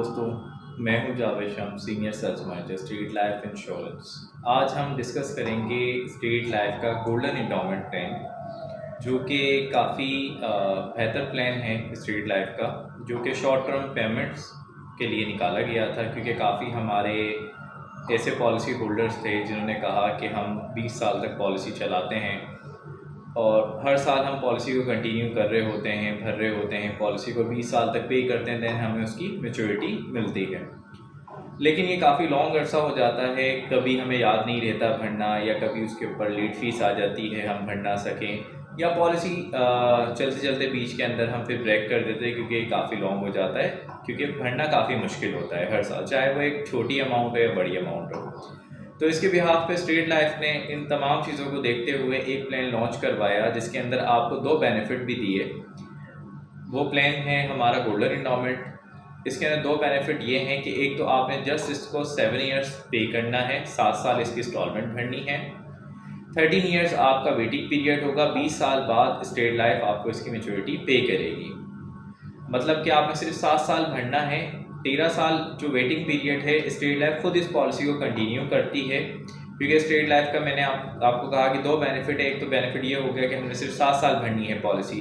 दोस्तों, मैं हूं जावेद शाम, senior search manager street life insurance. आज हम डिस्कस करेंगे स्ट्रीट लाइफ का गोल्डन इंडोमेंट प्लान, जो कि काफ़ी बेहतर प्लान है स्ट्रीट लाइफ का, जो कि शॉर्ट टर्म पेमेंट्स के लिए निकाला गया था। क्योंकि काफ़ी हमारे ऐसे पॉलिसी होल्डर्स थे जिन्होंने कहा कि हम 20 साल तक पॉलिसी चलाते हैं और हर साल हम पॉलिसी को कंटिन्यू कर रहे होते हैं, भर रहे होते हैं, पॉलिसी को 20 साल तक पे करते हैं, दैन हमें उसकी मैच्योरिटी मिलती है। लेकिन ये काफ़ी लॉन्ग अरसा हो जाता है, कभी हमें याद नहीं रहता भरना, या कभी उसके ऊपर लेट फीस आ जाती है, हम भर ना सकें, या पॉलिसी चलते चलते बीच के अंदर हम फिर ब्रेक कर देते हैं क्योंकि ये काफ़ी लॉन्ग हो जाता है। क्योंकि भरना काफ़ी मुश्किल होता है हर साल, चाहे वो एक छोटी अमाउंट हो या बड़ी अमाउंट हो। तो इसके बिहाफ पे स्ट्रीट लाइफ ने इन तमाम चीज़ों को देखते हुए एक प्लान लॉन्च करवाया, जिसके अंदर आपको 2 बेनिफिट भी दिए। वो प्लान है हमारा गोल्डन इंडोमेंट। इसके अंदर 2 बेनिफिट ये हैं कि एक तो आपने जस्ट इसको 7 ईयर्स पे करना है, 7 साल इसकी इंस्टॉलमेंट भरनी है। 13 ईयर्स आपका वेटिंग पीरियड होगा, 20 साल बाद स्ट्रीट लाइफ आपको इसकी मैच्योरिटी पे करेगी। मतलब कि आपने सिर्फ 7 साल भरना है, 13 साल जो वेटिंग पीरियड है स्ट्रीट लाइफ खुद इस पॉलिसी को कंटिन्यू करती है। क्योंकि स्ट्रीट लाइफ का मैंने आपको कहा कि 2 बेनिफिट है। एक तो बेनिफिट ये हो गया कि हमने सिर्फ 7 साल भरनी है पॉलिसी।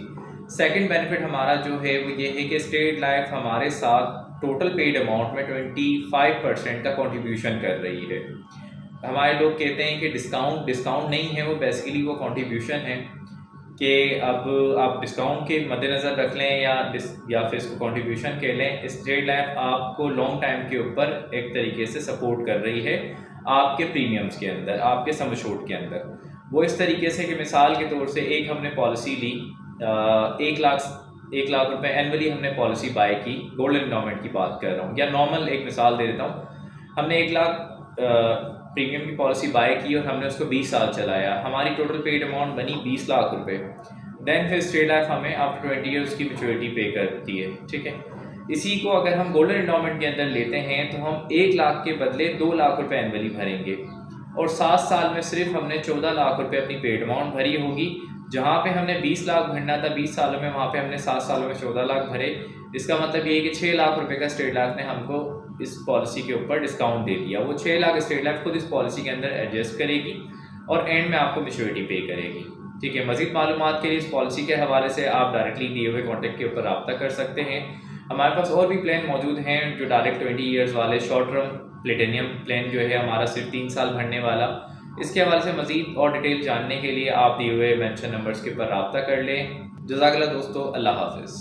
सेकंड बेनिफिट हमारा जो है वो ये है कि स्ट्रीट लाइफ हमारे साथ टोटल पेड अमाउंट में 25% का कॉन्ट्रीब्यूशन कर रही है। हमारे लोग कहते हैं कि डिस्काउंट नहीं है, वो बेसिकली वो कॉन्ट्रीब्यूशन है कि अब आप डिस्काउंट के मद्देनज़र रख लें या फिर इसको कॉन्ट्रीब्यूशन के लें, स्ट्रीट लाइफ आपको लॉन्ग टाइम के ऊपर एक तरीके से सपोर्ट कर रही है आपके प्रीमियम्स के अंदर, आपके सम एश्योर्ड के अंदर। वो इस तरीके से कि मिसाल के तौर से एक हमने पॉलिसी ली, 1 लाख रुपए एनुअली हमने पॉलिसी बाय की, गोल्डन इंडोमेंट की बात कर रहा हूँ, या नॉर्मल एक मिसाल दे देता हूँ। हमने 1 लाख प्रीमियम की पॉलिसी बाय की और हमने उसको 20 साल चलाया, हमारी टोटल पेड अमाउंट बनी 20 लाख रुपए। देन फिर स्ट्रीट लाइफ हमें आफ्टर 20 ईयर्स की मैच्योरिटी पे करती है, ठीक है। इसी को अगर हम गोल्डन इंडोमेंट के अंदर लेते हैं तो हम 1 लाख के बदले 2 लाख रुपए एनुअली भरेंगे, और 7 साल में सिर्फ हमने 14 लाख रुपए अपनी पेड अमाउंट भरी होगी। जहाँ पे हमने 20 लाख भरना था 20 सालों में, वहाँ पे हमने 7 सालों में 14 लाख भरे। इसका मतलब ये है कि 6 लाख रुपए का स्ट्रीट लाइफ ने हमको इस पॉलिसी के ऊपर डिस्काउंट दे दिया। वो 6 लाख स्ट्रीट लाइफ खुद इस पॉलिसी के अंदर एडजस्ट करेगी और एंड में आपको मैच्योरिटी पे करेगी, ठीक है। मज़ीद मालूमात के लिए इस पॉलिसी के हवाले से आप डायरेक्टली दिए हुए कॉन्टैक्ट के ऊपर रब्ता कर सकते हैं। हमारे पास और भी प्लान मौजूद हैं जो डायरेक्ट 20 ईयर्स वाले, शॉर्ट टर्म प्लेटिनियम प्लान जो है हमारा सिर्फ 3 साल भरने वाला। इसके हवाले से मज़ीद और डिटेल जानने के लिए आप दिए हुए मेंशन नंबर्स के ऊपर रब्ता कर लें। जज़ाकल्लाह दोस्तों, अल्लाह हाफ़िज़।